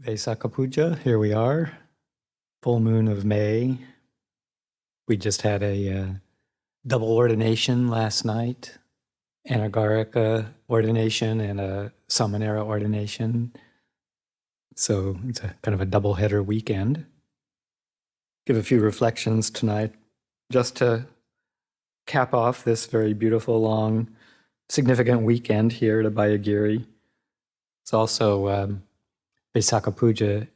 Vaisakha Puja, here we are, full moon of May. We just had a double ordination last night, Anagarika ordination and a Samanera ordination. So it's a kind of a double-header weekend. Give a few reflections tonight just to cap off this very beautiful, long, significant weekend here at Abhayagiri. It's also Vaisakha Puja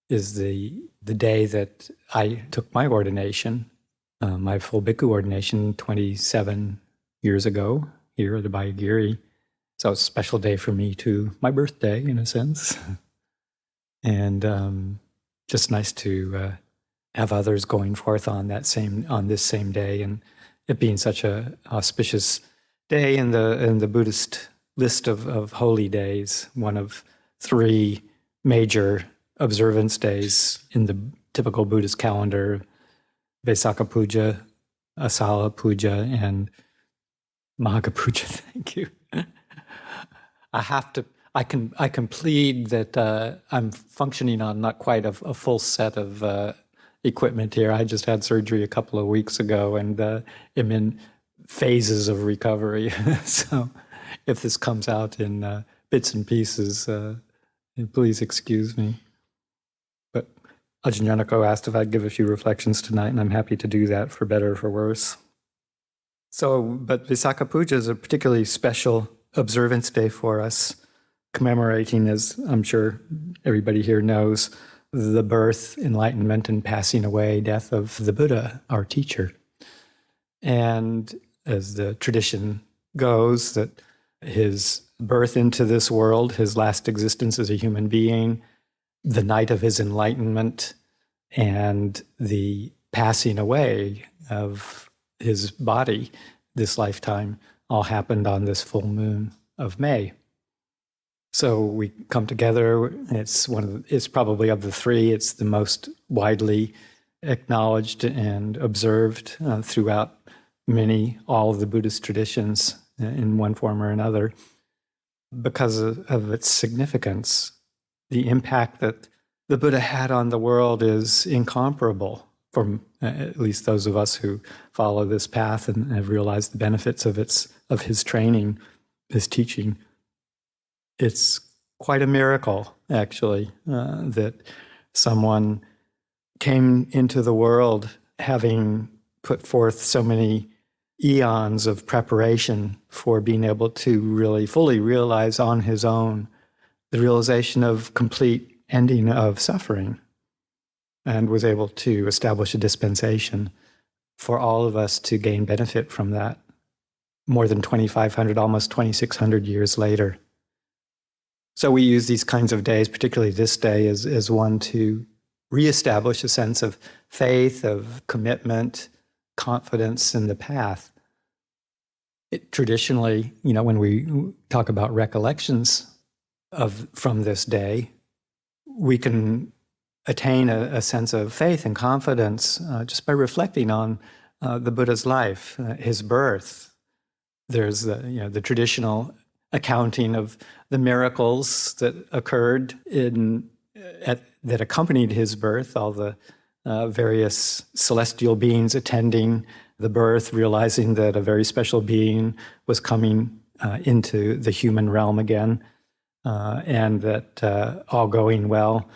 is the day that I took my ordination, my full bhikkhu ordination 27 years ago here at Abhayagiri. So it's a special day for me too, my birthday in a sense. And just nice to have others going forth on this same day, and it being such a auspicious day in the Buddhist list of holy days, one of three major observance days in the typical Buddhist calendar: Vaisakha Puja, Asala Puja, and Magha Puja. Thank you. I can plead that I'm functioning on not quite a full set of equipment here. I just had surgery a couple of weeks ago and am in phases of recovery. So if this comes out in bits and pieces, please excuse me. But Ajahn Yanako asked if I'd give a few reflections tonight, and I'm happy to do that, for better or for worse. But Vaisakha Puja is a particularly special observance day for us, commemorating, as I'm sure everybody here knows, the birth, enlightenment, and passing away, death of the Buddha, our teacher. And as the tradition goes, that his birth into this world, his last existence as a human being, the night of his enlightenment, and the passing away of his body this lifetime all happened on this full moon of May. So we come together. It's probably of the three, it's the most widely acknowledged and observed throughout all of the Buddhist traditions in one form or another, because of its significance. The impact that the Buddha had on the world is incomparable, from at least those of us who follow this path and have realized the benefits of his training, his teaching. It's quite a miracle, actually, that someone came into the world having put forth so many eons of preparation for being able to really fully realize on his own the realization of complete ending of suffering, and was able to establish a dispensation for all of us to gain benefit from that more than 2,500, almost 2,600 years later. So we use these kinds of days, particularly this day, as one to reestablish a sense of faith, of commitment, confidence in the path. Traditionally, when we talk about recollections from this day, we can attain a sense of faith and confidence just by reflecting on the Buddha's life, his birth. There's the traditional accounting of the miracles that occurred that accompanied his birth, all the various celestial beings attending the birth, realizing that a very special being was coming into the human realm again, and that all going well,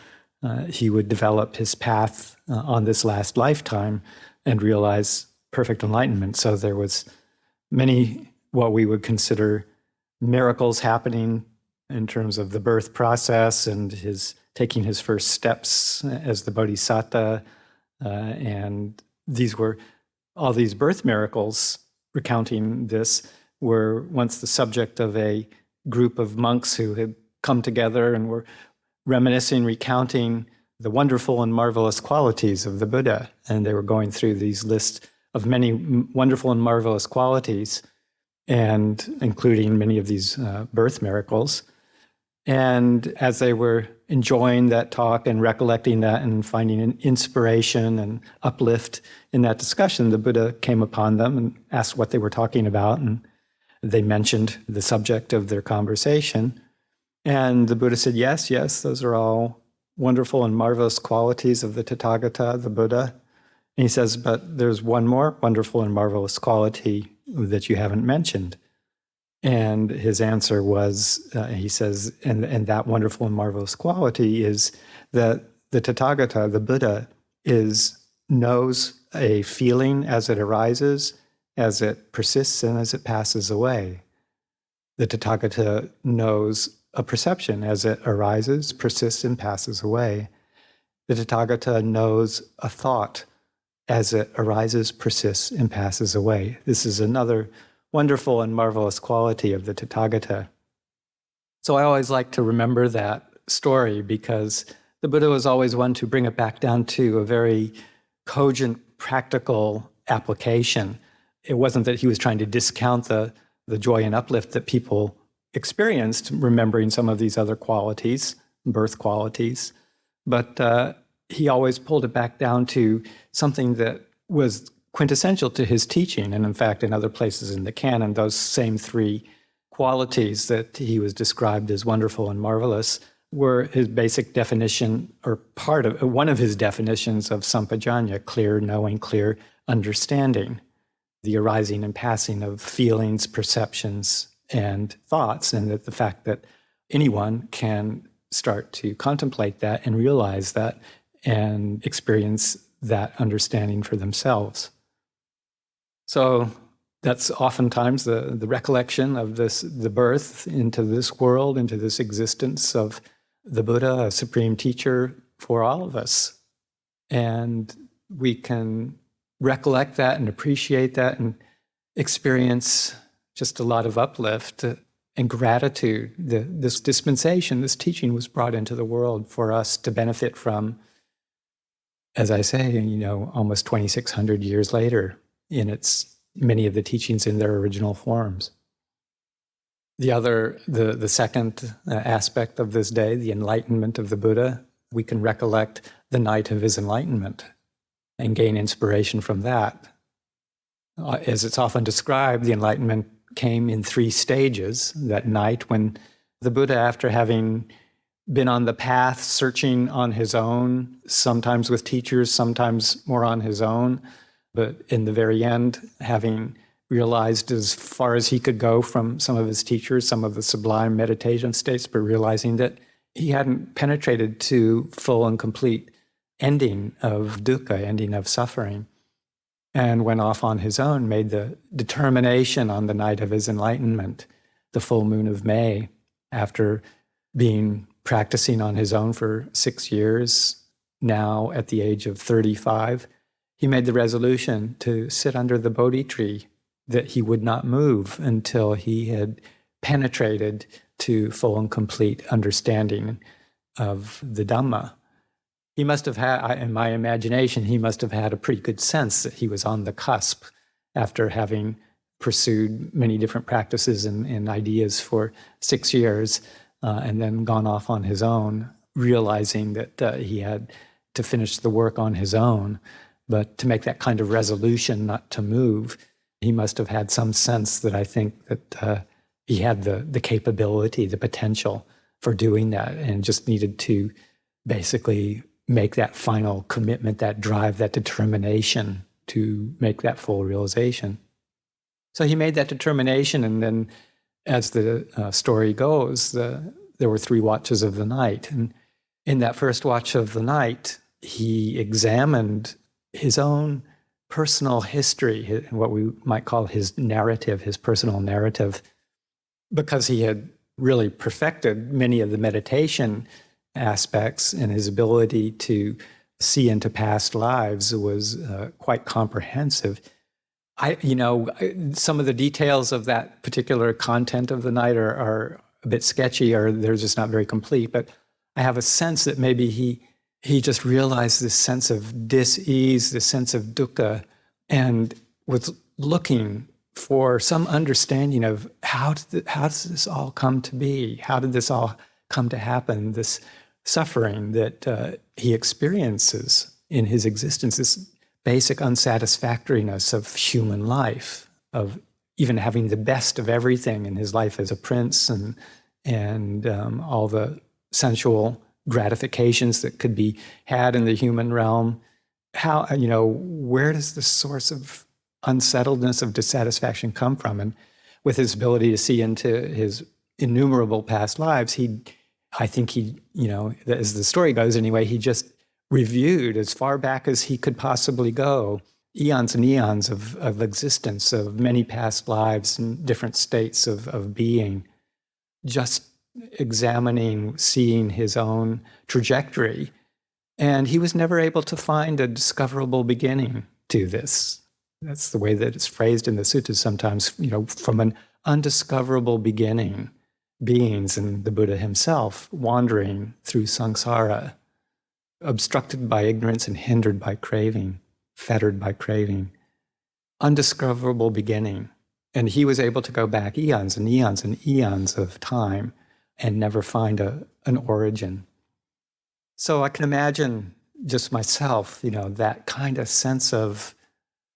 he would develop his path on this last lifetime and realize perfect enlightenment. So there was many what we would consider miracles happening in terms of the birth process and his taking his first steps as the bodhisattva. And all these birth miracles, recounting this, were once the subject of a group of monks who had come together and were reminiscing, recounting the wonderful and marvelous qualities of the Buddha. And they were going through these lists of many wonderful and marvelous qualities, and including many of these birth miracles. And as they were enjoying that talk and recollecting that and finding an inspiration and uplift in that discussion, the Buddha came upon them and asked what they were talking about. And they mentioned the subject of their conversation. And the Buddha said, yes, those are all wonderful and marvelous qualities of the Tathagata, the Buddha. And he says, but there's one more wonderful and marvelous quality that you haven't mentioned. And his answer was, he says, and that wonderful and marvelous quality is that the Tathagata, the Buddha, knows a feeling as it arises, as it persists, and as it passes away. The Tathagata knows a perception as it arises, persists, and passes away. The Tathagata knows a thought as it arises, persists, and passes away. This is another wonderful and marvelous quality of the Tathagata. So I always like to remember that story because the Buddha was always one to bring it back down to a very cogent, practical application. It wasn't that he was trying to discount the joy and uplift that people experienced remembering some of these other qualities, birth qualities, but he always pulled it back down to something that was quintessential to his teaching. And in fact, in other places in the canon, those same three qualities that he was described as wonderful and marvelous were his basic definition, or part of one of his definitions of sampajanya, clear knowing, clear understanding, the arising and passing of feelings, perceptions, and thoughts, and that the fact that anyone can start to contemplate that and realize that and experience that understanding for themselves. So that's oftentimes the recollection of the birth into this world, into this existence of the Buddha, a supreme teacher for all of us. And we can recollect that and appreciate that and experience just a lot of uplift and gratitude. This dispensation, this teaching was brought into the world for us to benefit from, as I say, almost 2,600 years later in many of the teachings in their original forms. The second aspect of this day, the enlightenment of the Buddha, we can recollect the night of his enlightenment and gain inspiration from that. As it's often described, the enlightenment came in 3 stages. That night when the Buddha, after having been on the path, searching on his own, sometimes with teachers, sometimes more on his own, but in the very end, having realized as far as he could go from some of his teachers, some of the sublime meditation states, but realizing that he hadn't penetrated to full and complete ending of dukkha, ending of suffering, and went off on his own, made the determination on the night of his enlightenment, the full moon of May, after being practicing on his own for 6 years, now at the age of 35, he made the resolution to sit under the Bodhi tree, that he would not move until he had penetrated to full and complete understanding of the Dhamma. He must have had, in my imagination, he must have had a pretty good sense that he was on the cusp after having pursued many different practices and ideas for 6 years, and then gone off on his own, realizing that he had to finish the work on his own. But to make that kind of resolution not to move, he must have had some sense that I think that he had the capability, the potential for doing that, and just needed to basically make that final commitment, that drive, that determination to make that full realization. So he made that determination, and then as the story goes, there were 3 watches of the night. And in that first watch of the night, he examined his own personal history, what we might call his narrative, his personal narrative, because he had really perfected many of the meditation aspects, and his ability to see into past lives was quite comprehensive. Some of the details of that particular content of the night are a bit sketchy, or they're just not very complete, but I have a sense that maybe he just realized this sense of dis-ease, this sense of dukkha, and was looking for some understanding of how does this all come to be? How did this all come to happen? This suffering that he experiences in his existence, this basic unsatisfactoriness of human life, of even having the best of everything in his life as a prince and all the sensual gratifications that could be had in the human realm. How, where does the source of unsettledness, of dissatisfaction come from? And with his ability to see into his innumerable past lives, I think as the story goes anyway, he just reviewed as far back as he could possibly go, eons and eons of existence, of many past lives and different states of being, just examining, seeing his own trajectory. And he was never able to find a discoverable beginning to this. That's the way that it's phrased in the suttas sometimes, from an undiscoverable beginning, beings and the Buddha himself wandering through samsara, obstructed by ignorance and hindered by craving, fettered by craving. Undiscoverable beginning. And he was able to go back eons and eons and eons of time and never find an origin. So I can imagine just myself, that kind of sense of,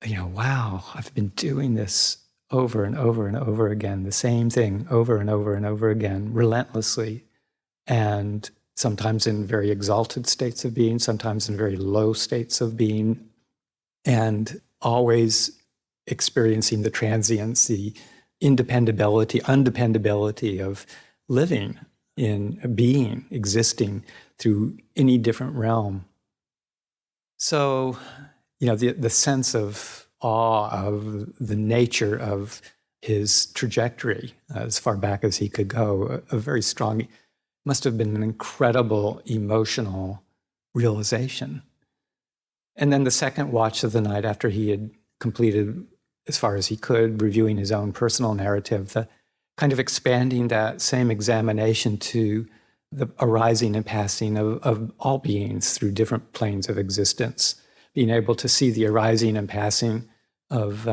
wow, I've been doing this over and over and over again, the same thing over and over and over again, relentlessly, and sometimes in very exalted states of being, sometimes in very low states of being, and always experiencing the transience, the undependability of living in a being, existing through any different realm. So, the sense of awe of the nature of his trajectory, as far back as he could go, a very strong, must have been an incredible emotional realization. And then the second watch of the night, after he had completed, as far as he could, reviewing his own personal narrative, the kind of expanding that same examination to the arising and passing of all beings through different planes of existence, being able to see the arising and passing of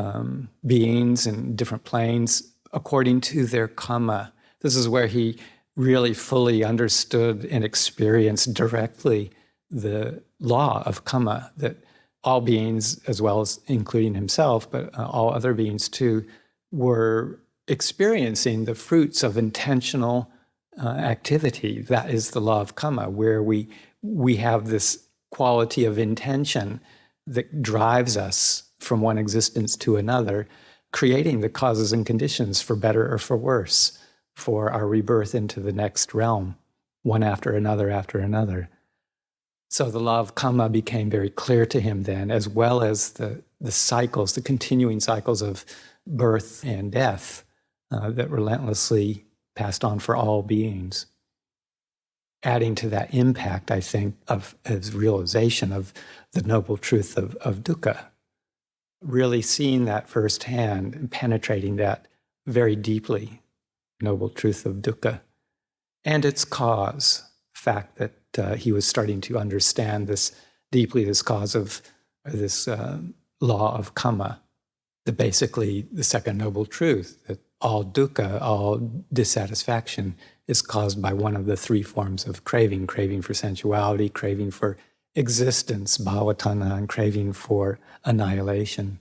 beings in different planes according to their karma. This is where he really fully understood and experienced directly the law of karma, that all beings, as well as including himself, but all other beings too, were experiencing the fruits of intentional activity. That is the law of karma, where we have this quality of intention that drives us from one existence to another, creating the causes and conditions for better or for worse, for our rebirth into the next realm, one after another after another. So the law of karma became very clear to him then, as well as the cycles, the continuing cycles of birth and death that relentlessly passed on for all beings. Adding to that impact, I think, of his realization of the noble truth of dukkha, really seeing that firsthand and penetrating that very deeply, noble truth of dukkha, and its cause, the fact that he was starting to understand this deeply, this cause of this law of karma, basically the second noble truth, that all dukkha, all dissatisfaction is caused by one of the three forms of craving: craving for sensuality, craving for existence, bhavatanha, and craving for annihilation.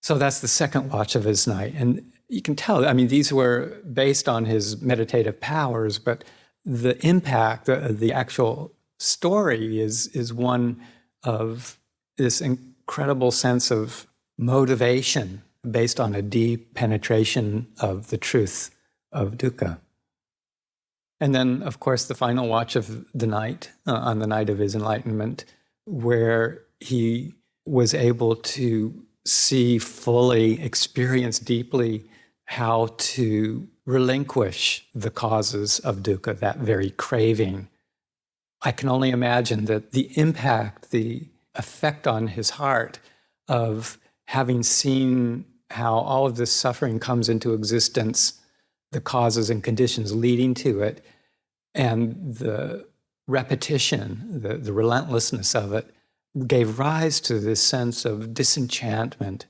So that's the second watch of his night. And you can tell, these were based on his meditative powers, but the impact, the actual story is one of this incredible sense of motivation based on a deep penetration of the truth of dukkha. And then, of course, the final watch of the night, on the night of his enlightenment, where he was able to see fully, experience deeply how to relinquish the causes of dukkha, that very craving. I can only imagine that the impact, the effect on his heart of having seen how all of this suffering comes into existence, the causes and conditions leading to it, and the repetition, the relentlessness of it, gave rise to this sense of disenchantment.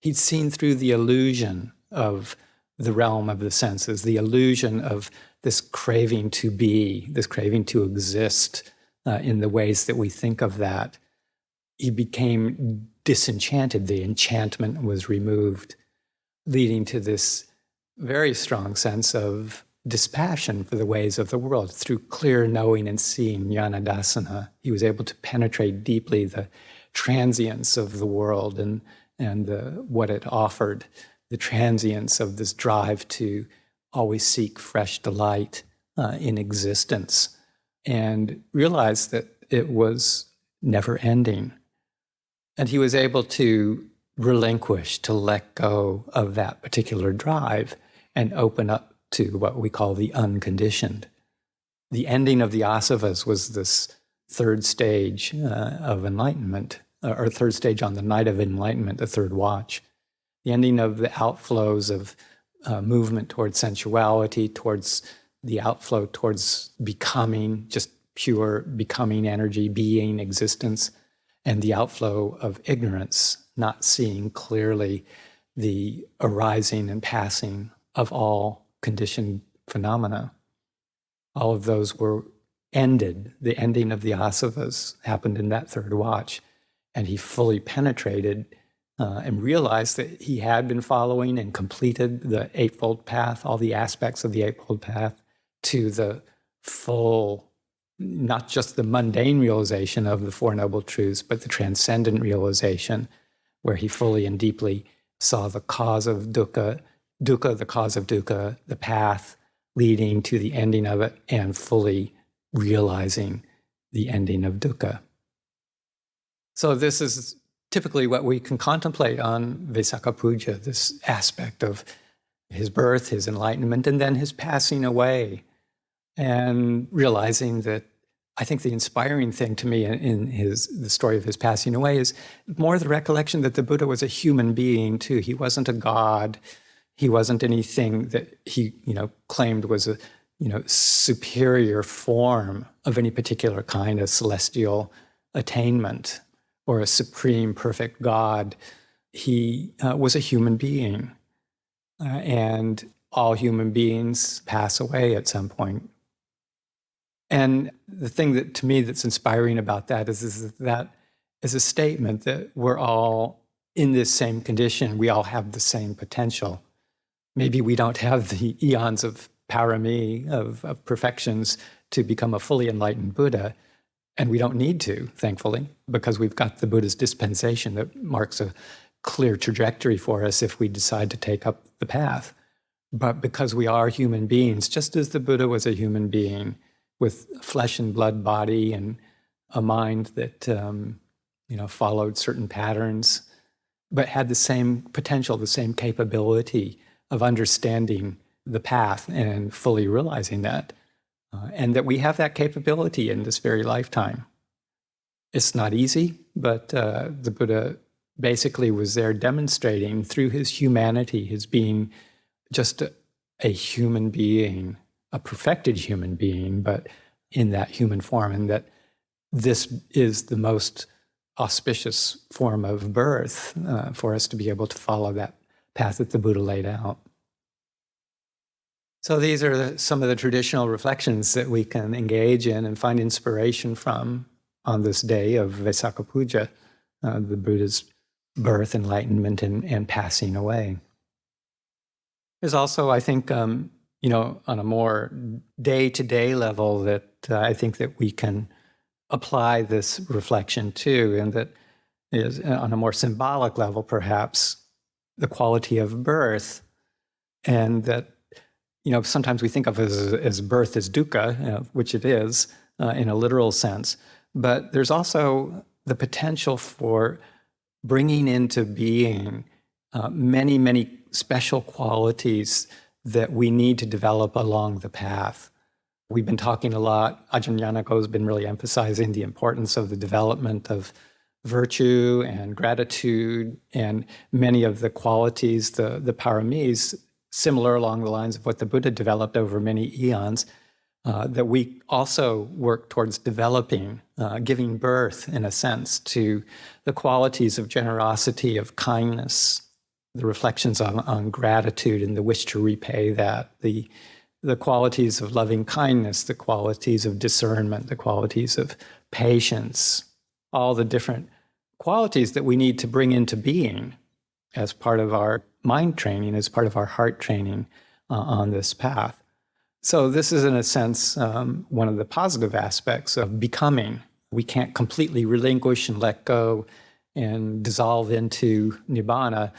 He'd seen through the illusion of the realm of the senses, the illusion of this craving to be, this craving to exist in the ways that we think of that. He became disenchanted. The enchantment was removed, leading to this very strong sense of dispassion for the ways of the world. Through clear knowing and seeing, jnana dasana, he was able to penetrate deeply the transience of the world and what it offered, the transience of this drive to always seek fresh delight in existence, and realized that it was never ending. And he was able to relinquish, to let go of that particular drive and open up to what we call the unconditioned. The ending of the asavas was this third stage of enlightenment, or third stage on the night of enlightenment, the third watch. The ending of the outflows of movement towards sensuality, towards the outflow towards becoming, just pure becoming energy, being, existence, and the outflow of ignorance, not seeing clearly the arising and passing of all conditioned phenomena. All of those were ended. The ending of the asavas happened in that third watch, and he fully penetrated and realized that he had been following and completed the Eightfold Path, all the aspects of the Eightfold Path, to the full, not just the mundane realization of the Four Noble Truths, but the transcendent realization, where he fully and deeply saw the cause of dukkha, dukkha, the cause of dukkha, the path leading to the ending of it, and fully realizing the ending of dukkha. So this is typically what we can contemplate on Vaisakha Puja, this aspect of his birth, his enlightenment, and then his passing away. And realizing that, I think the inspiring thing to me in the story of his passing away is more the recollection that the Buddha was a human being too. He wasn't a god. He wasn't anything that he, claimed was a, superior form of any particular kind of celestial attainment or a supreme perfect God. He was a human being, and all human beings pass away at some point. And the thing that, to me, that's inspiring about that is that is a statement that we're all in this same condition. We all have the same potential. Maybe we don't have the eons of parami, of perfections, to become a fully enlightened Buddha, and we don't need to, thankfully, because we've got the Buddha's dispensation that marks a clear trajectory for us if we decide to take up the path. But because we are human beings, just as the Buddha was a human being, with flesh and blood body and a mind that followed certain patterns, but had the same potential, the same capability of understanding the path and fully realizing that, and that we have that capability in this very lifetime. It's not easy, but the Buddha basically was there demonstrating through his humanity, his being just a human being, a perfected human being, but in that human form, and that this is the most auspicious form of birth for us to be able to follow that path that the Buddha laid out. So these are some of the traditional reflections that we can engage in and find inspiration from on this day of Vaisakha Puja, the Buddha's birth, enlightenment, and passing away. There's also, I think, on a more day-to-day level that I think that we can apply this reflection to, and that is on a more symbolic level, perhaps, the quality of birth, and that, sometimes we think of as birth as dukkha, which it is in a literal sense, but there's also the potential for bringing into being many, many special qualities that we need to develop along the path. We've been talking a lot, Ajahn Yanako has been really emphasizing the importance of the development of virtue and gratitude and many of the qualities, the paramis, similar along the lines of what the Buddha developed over many eons, that we also work towards developing, giving birth, in a sense, to the qualities of generosity, of kindness, the reflections on gratitude and the wish to repay that, the qualities of loving kindness, the qualities of discernment, the qualities of patience, all the different qualities that we need to bring into being as part of our mind training, as part of our heart training on this path. So this is, in a sense, one of the positive aspects of becoming. We can't completely relinquish and let go and dissolve into nibbana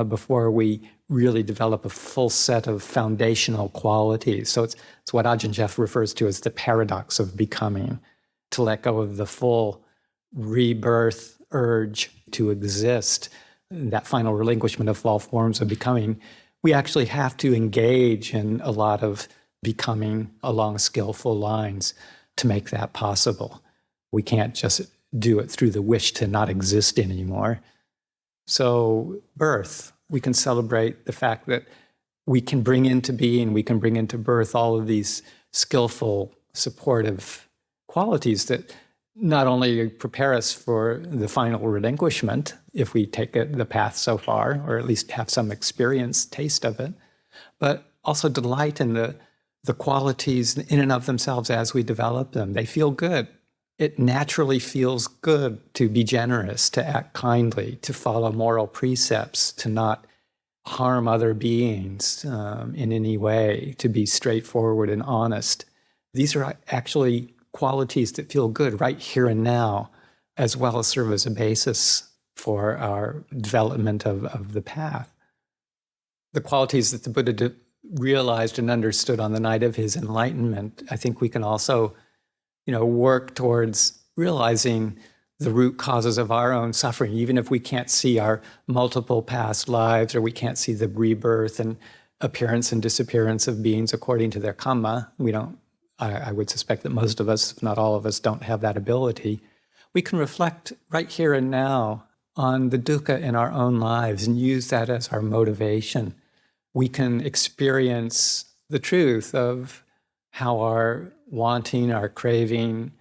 before we really develop a full set of foundational qualities. So it's what Ajahn Jeff refers to as the paradox of becoming, to let go of the full rebirth urge to exist, that final relinquishment of all forms of becoming. We actually have to engage in a lot of becoming along skillful lines to make that possible. We can't just do it through the wish to not exist anymore. So birth, we can celebrate the fact that we can bring into being, we can bring into birth all of these skillful, supportive qualities that not only prepare us for the final relinquishment, if we take the path so far, or at least have some experience, taste of it, but also delight in the qualities in and of themselves as we develop them. They feel good. It naturally feels good to be generous, to act kindly, to follow moral precepts, to not harm other beings in any way, to be straightforward and honest. These are actually qualities that feel good right here and now, as well as serve as a basis for our development of the path. The qualities that the Buddha realized and understood on the night of his enlightenment, I think we can also work towards realizing the root causes of our own suffering, even if we can't see our multiple past lives, or we can't see the rebirth and appearance and disappearance of beings according to their karma. I would suspect that most of us, if not all of us, don't have that ability. We can reflect right here and now on the dukkha in our own lives and use that as our motivation. We can experience the truth of how our wanting, our craving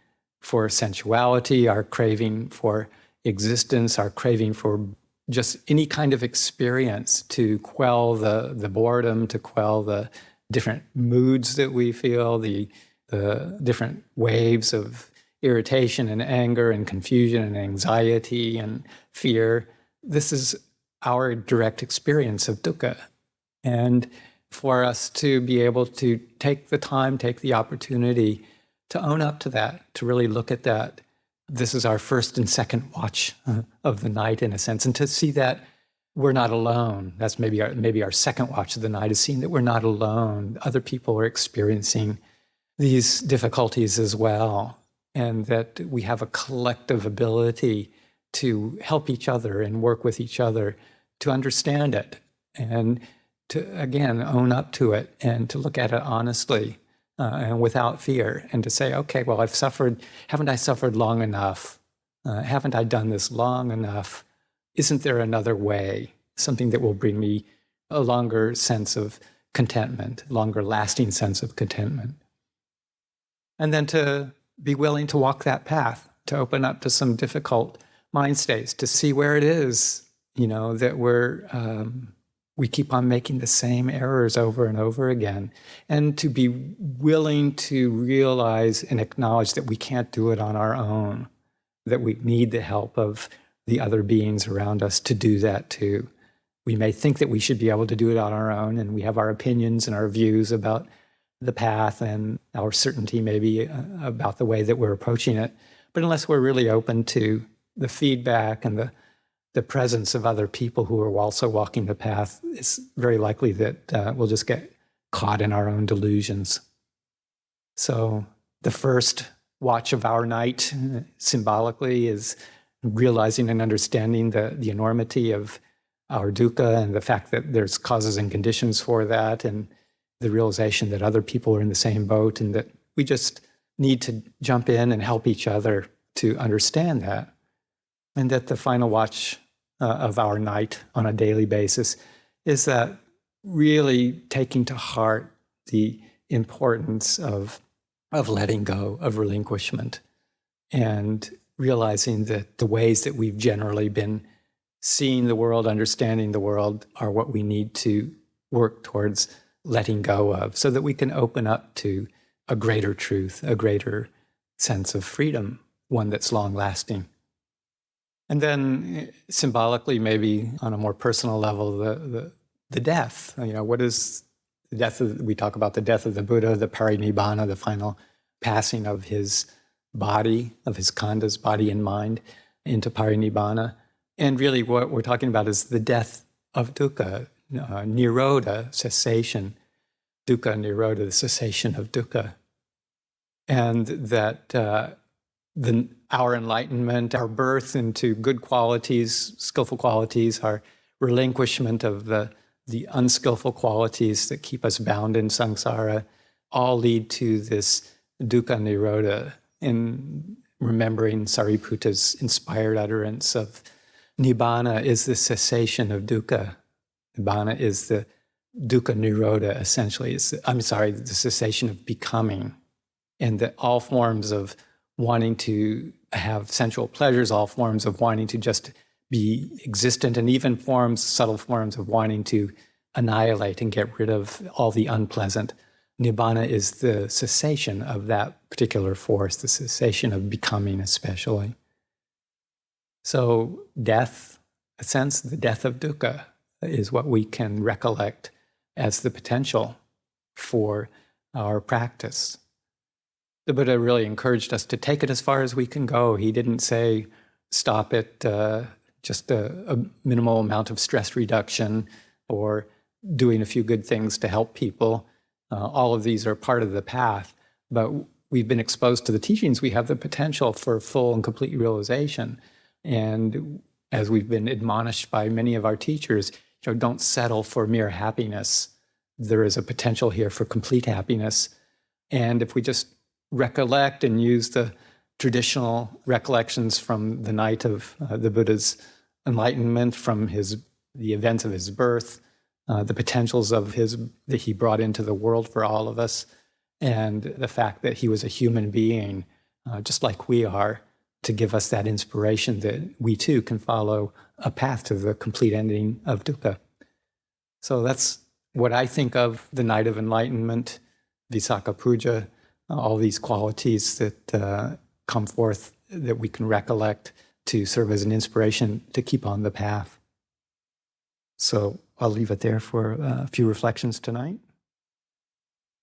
for sensuality, our craving for existence, our craving for just any kind of experience, to quell the boredom, to quell the different moods that we feel, the different waves of irritation and anger and confusion and anxiety and fear. This is our direct experience of dukkha. And for us to be able to take the time, take the opportunity to own up to that, to really look at that. This is our first and second watch of the night, in a sense, and to see that we're not alone. That's maybe our second watch of the night, is seeing that we're not alone. Other people are experiencing these difficulties as well, and that we have a collective ability to help each other and work with each other to understand it, and to, again, own up to it and to look at it honestly and without fear, and to say, okay, well, I've suffered. Haven't I suffered long enough? Haven't I done this long enough? Isn't there another way, something that will bring me a longer sense of contentment, longer lasting sense of contentment? And then to be willing to walk that path, to open up to some difficult mind states, to see where it is, that we keep on making the same errors over and over again, and to be willing to realize and acknowledge that we can't do it on our own, that we need the help of the other beings around us to do that too. We may think that we should be able to do it on our own, and we have our opinions and our views about the path and our certainty maybe about the way that we're approaching it. But unless we're really open to the feedback and the presence of other people who are also walking the path, it's very likely that we'll just get caught in our own delusions. So the first watch of our night, symbolically, is realizing and understanding the enormity of our dukkha and the fact that there's causes and conditions for that, and the realization that other people are in the same boat, and that we just need to jump in and help each other to understand that. And that the final watch of our night on a daily basis is that really taking to heart the importance of letting go, of relinquishment, and realizing that the ways that we've generally been seeing the world, understanding the world, are what we need to work towards letting go of, so that we can open up to a greater truth, a greater sense of freedom, one that's long-lasting. And then symbolically, maybe on a more personal level, the death. What is we talk about the death of the Buddha, the parinibbana, the final passing of his body, of his khanda's body and mind into parinibbana. And really what we're talking about is the death of dukkha, nirodha, cessation, dukkha, nirodha, the cessation of dukkha. And that our enlightenment, our birth into good qualities, skillful qualities, our relinquishment of the unskillful qualities that keep us bound in samsara, all lead to this dukkha nirodha. In remembering Sariputta's inspired utterance of Nibbana is the cessation of dukkha. Nibbana is the dukkha nirodha, essentially. The cessation of becoming. And that all forms of wanting to have sensual pleasures, all forms of wanting to just be existent, and even subtle forms of wanting to annihilate and get rid of all the unpleasant. Nibbana is the cessation of that particular force, the cessation of becoming especially. So death, a sense, the death of dukkha is what we can recollect as the potential for our practice. The Buddha really encouraged us to take it as far as we can go. He didn't say, stop at just a minimal amount of stress reduction or doing a few good things to help people. All of these are part of the path, but we've been exposed to the teachings. We have the potential for full and complete realization. And as we've been admonished by many of our teachers, don't settle for mere happiness. There is a potential here for complete happiness. And if we just recollect and use the traditional recollections from the night of the Buddha's enlightenment, from the events of his birth, the potentials that he brought into the world for all of us, and the fact that he was a human being, just like we are, to give us that inspiration that we too can follow a path to the complete ending of dukkha. So that's what I think of the night of enlightenment, Visakha Puja, all these qualities that come forth that we can recollect to serve as an inspiration to keep on the path. So I'll leave it there for a few reflections tonight.